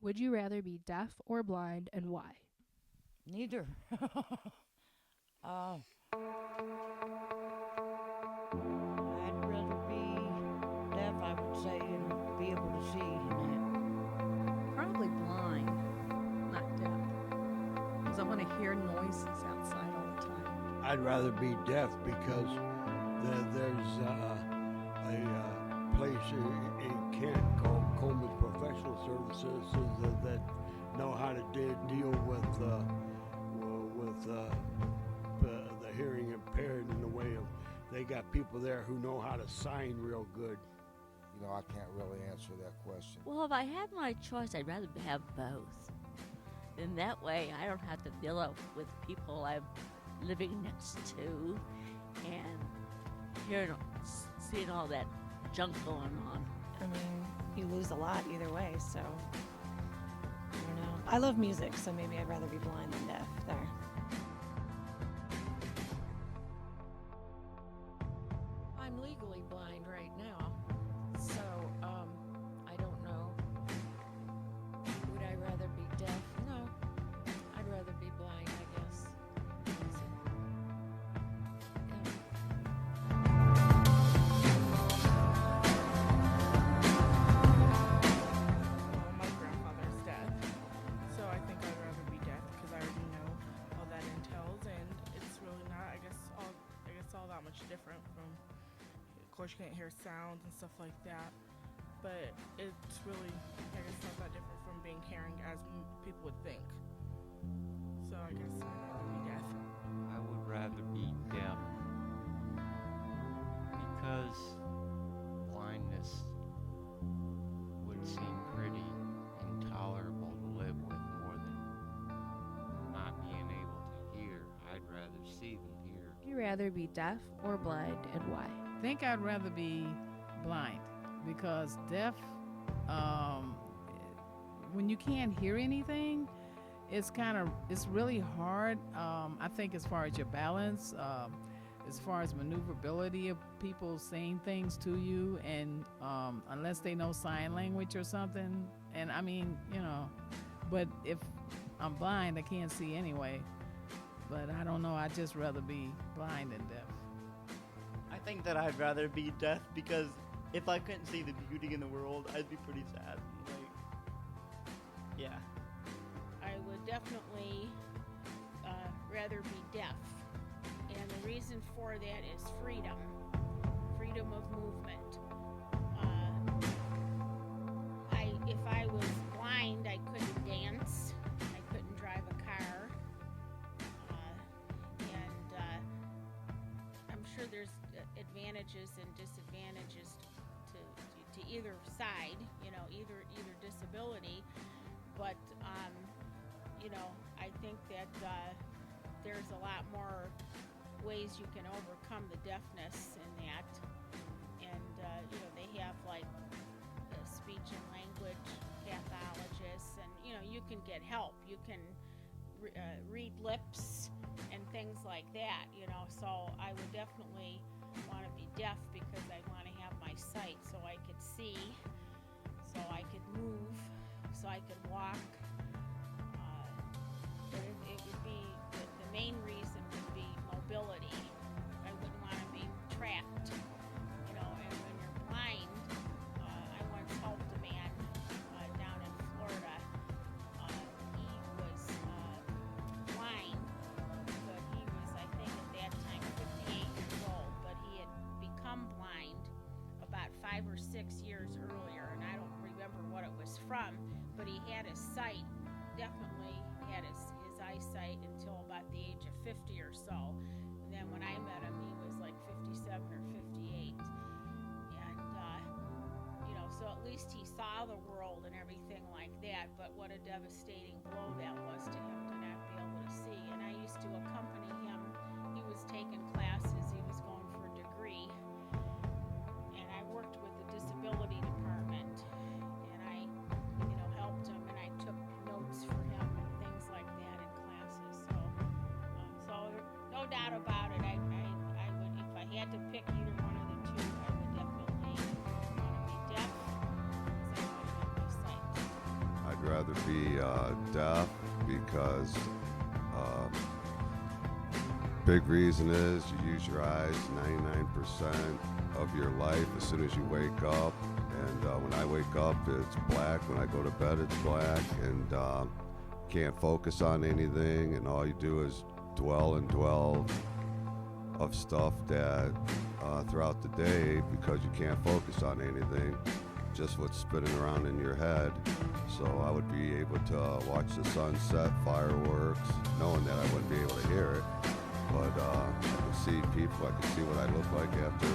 Would you rather be deaf or blind, and why? Neither. uh, I'd rather be deaf, I would say, and be able to see and Probably blind, not deaf, because I want to hear noises outside all the time. I'd rather be deaf because there's a place in Kent called Coleman's Professional Services that know how to deal with the hearing impaired in the way of they got people there who know how to sign real good. You know, I can't really answer that question. Well, if I had my choice, I'd rather have both. Then that way I don't have to deal with people I'm living next to and hearing, seeing all that junk going on. I mean, you lose a lot either way, so I don't know. I love music, so maybe I'd rather be blind than deaf there. I'm legally blind right now, so I don't know. Would I rather be deaf? No, I'd rather be blind, I guess. So, Well, my grandfather's deaf, so I think I'd rather be deaf because I already know all that entails, and it's really not, I guess, all that much different from. Of course, you can't hear sounds and stuff like that, but it's really, I guess, not that different from being hearing as people would think. So I guess I'd rather be deaf. I would rather be deaf because blindness would seem pretty intolerable to live with more than not being able to hear. I'd rather see than hear. Would you rather be deaf or blind, and why? I think I'd rather be blind because deaf, when you can't hear anything, it's really hard. I think as far as your balance, as far as maneuverability of people saying things to you, and unless they know sign language or something, and I mean, but if I'm blind, I can't see anyway. But I don't know, I'd just rather be blind than deaf. I think that I'd rather be deaf because if I couldn't see the beauty in the world, I'd be pretty sad. Yeah. I would definitely rather be deaf. And the reason for that is freedom of movement. If I was blind, I couldn't dance, I couldn't drive a car, and I'm sure there's advantages and disadvantages to either side, either disability. But I think that there's a lot more ways you can overcome the deafness in that, and they have like speech and language pathologists, and you can get help. You can read lips and things like that. So I would definitely want to be deaf because I want to have my sight so I could see, so I could move, so I could walk. But it would be, the main reason would be mobility. I wouldn't want to be trapped, and when you're blind, I once helped a man down in Florida. He was blind, but he was, I think at that time, 58 years old, but he had become blind about 5 or 6 years earlier, and I don't remember what it was from, but he had his sight, definitely had his eyesight until about the age of 50 or so. And then when I met him, he was like 57 or 58. And, so at least he saw the world and everything like that, but what a devastating blow that was to him to not be able to see. And I used to accompany him. He was taking classes, he was going for a degree. And I worked with the disability department, and I, helped him, and I took notes for him and things like that in classes. So no doubt about it, I would, if I had to pick either one of the two, I would definitely want to be deaf because I want to have my sight. I'd rather rather be deaf because big reason is you use your eyes 99% of your life as soon as you wake up. And when I wake up, it's black. When I go to bed, it's black. And can't focus on anything. And all you do is dwell of stuff that throughout the day, because you can't focus on anything, just what's spinning around in your head. So I would be able to watch the sunset, fireworks, knowing that I wouldn't be able to hear it. But I could see people, I could see what I look like after